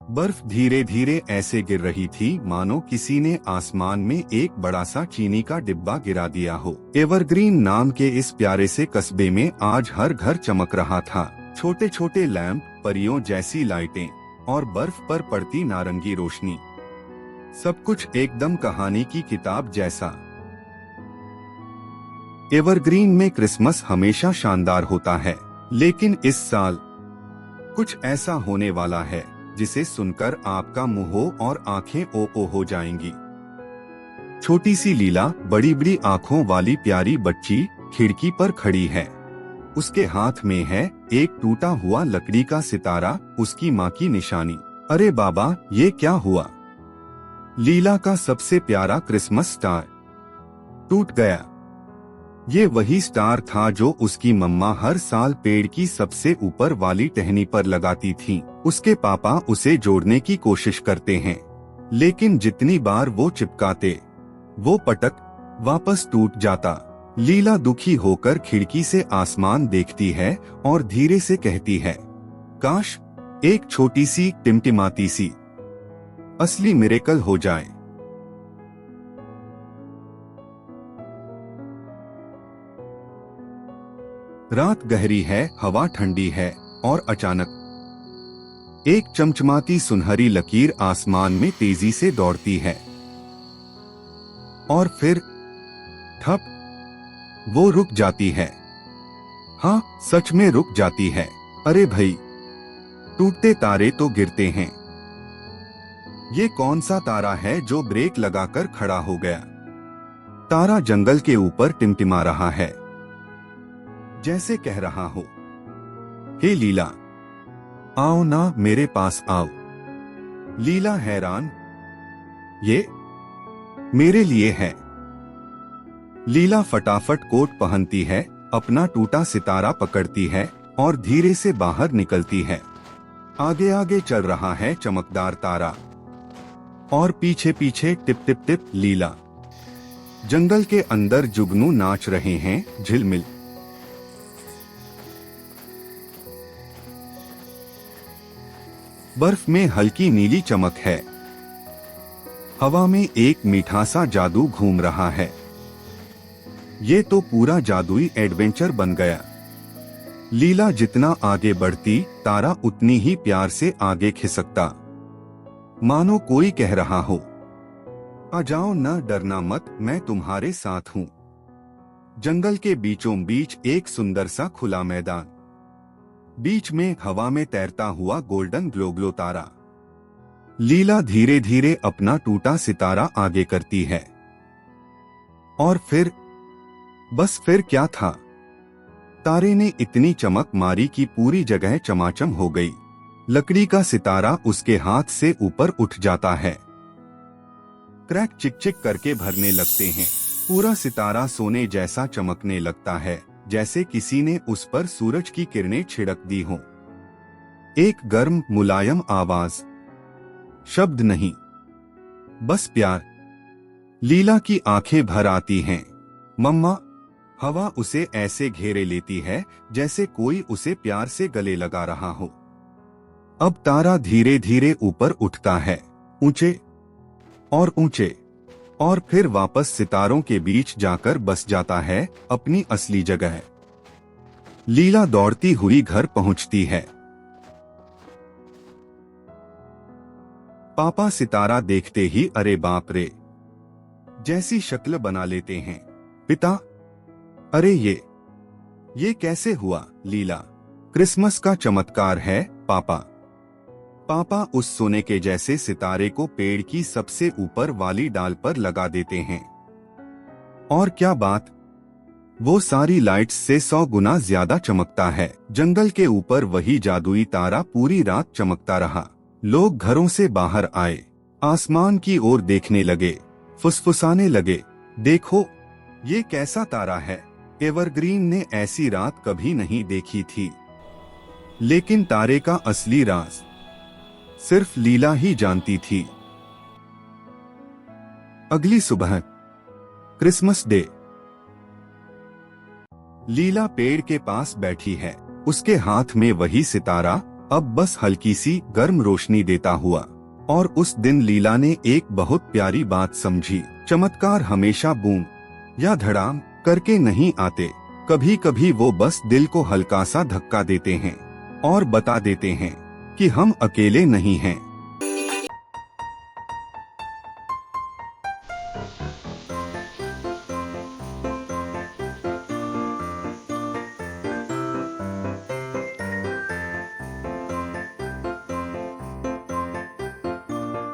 बर्फ धीरे धीरे ऐसे गिर रही थी मानो किसी ने आसमान में एक बड़ा सा चीनी का डिब्बा गिरा दिया हो। एवरग्रीन नाम के इस प्यारे से कस्बे में आज हर घर चमक रहा था। छोटे छोटे लैंप, परियों जैसी लाइटें और बर्फ पर पड़ती नारंगी रोशनी, सब कुछ एकदम कहानी की किताब जैसा। एवरग्रीन में क्रिसमस हमेशा शानदार होता है, लेकिन इस साल कुछ ऐसा होने वाला है जिसे सुनकर आपका मुंह और आंखें ओ हो जाएंगी। छोटी सी लीला, बड़ी बड़ी आंखों वाली प्यारी बच्ची, खिड़की पर खड़ी है। उसके हाथ में है एक टूटा हुआ लकड़ी का सितारा, उसकी माँ की निशानी। अरे बाबा, ये क्या हुआ? लीला का सबसे प्यारा क्रिसमस स्टार टूट गया। ये वही स्टार था जो उसकी मम्मा हर साल पेड़ की सबसे ऊपर वाली टहनी पर लगाती थी। उसके पापा उसे जोड़ने की कोशिश करते हैं, लेकिन जितनी बार वो चिपकाते, वो पटक वापस टूट जाता। लीला दुखी होकर खिड़की से आसमान देखती है और धीरे से कहती है, काश एक छोटी सी टिमटिमाती सी असली मिरेकल हो जाए। रात गहरी है, हवा ठंडी है और अचानक एक चमचमाती सुनहरी लकीर आसमान में तेजी से दौड़ती है और फिर ठप, वो रुक जाती है। हाँ, सच में रुक जाती है। अरे भाई, टूटते तारे तो गिरते हैं। ये कौन सा तारा है जो ब्रेक लगाकर खड़ा हो गया? तारा जंगल के ऊपर टिमटिमा रहा है, जैसे कह रहा हो, हे लीला, आओ ना, मेरे पास आओ। लीला हैरान, ये मेरे लिए है। लीला फटाफट कोट पहनती है, अपना टूटा सितारा पकड़ती है और धीरे से बाहर निकलती है। आगे आगे चल रहा है चमकदार तारा और पीछे पीछे टिप टिप टिप लीला। जंगल के अंदर जुगनू नाच रहे हैं, झिलमिल। बर्फ में हल्की नीली चमक है, हवा में एक मीठा सा जादू घूम रहा है। ये तो पूरा जादुई एडवेंचर बन गया। लीला जितना आगे बढ़ती, तारा उतनी ही प्यार से आगे खिसकता, मानो कोई कह रहा हो, आ जाओ न, डरना मत, मैं तुम्हारे साथ हूँ। जंगल के बीचों बीच एक सुंदर सा खुला मैदान, बीच में हवा में तैरता हुआ गोल्डन ग्लो तारा। लीला धीरे धीरे अपना टूटा सितारा आगे करती है और फिर, बस फिर क्या था? तारे ने इतनी चमक मारी कि पूरी जगह चमाचम हो गई। लकड़ी का सितारा उसके हाथ से ऊपर उठ जाता है, क्रैक चिक चिक करके भरने लगते हैं। पूरा सितारा सोने जैसा चमकने लगता है, जैसे किसी ने उस पर सूरज की किरणें छिड़क दी हों। एक गर्म मुलायम आवाज, शब्द नहीं, बस प्यार। लीला की आंखें भर आती हैं। मम्मा। हवा उसे ऐसे घेरे लेती है जैसे कोई उसे प्यार से गले लगा रहा हो। अब तारा धीरे धीरे ऊपर उठता है, ऊंचे और ऊंचे, और फिर वापस सितारों के बीच जाकर बस जाता है अपनी असली जगह। लीला दौड़ती हुई घर पहुंचती है। पापा सितारा देखते ही अरे बाप रे जैसी शक्ल बना लेते हैं। पिता, अरे ये कैसे हुआ? लीला, क्रिसमस का चमत्कार है पापा। पापा उस सोने के जैसे सितारे को पेड़ की सबसे ऊपर वाली डाल पर लगा देते हैं। और क्या बात, वो सारी लाइट्स से 100 गुना ज्यादा चमकता है। जंगल के ऊपर वही जादुई तारा पूरी रात चमकता रहा। लोग घरों से बाहर आए, आसमान की ओर देखने लगे, फुसफुसाने लगे, देखो ये कैसा तारा है। एवरग्रीन ने ऐसी रात कभी नहीं देखी थी। लेकिन तारे का असली राज सिर्फ लीला ही जानती थी। अगली सुबह, क्रिसमस डे। लीला पेड़ के पास बैठी है, उसके हाथ में वही सितारा अब बस हल्की सी गर्म रोशनी देता हुआ। और उस दिन लीला ने एक बहुत प्यारी बात समझी, चमत्कार हमेशा बूम या धड़ाम करके नहीं आते, कभी कभी वो बस दिल को हल्का सा धक्का देते हैं और बता देते हैं कि हम अकेले नहीं हैं।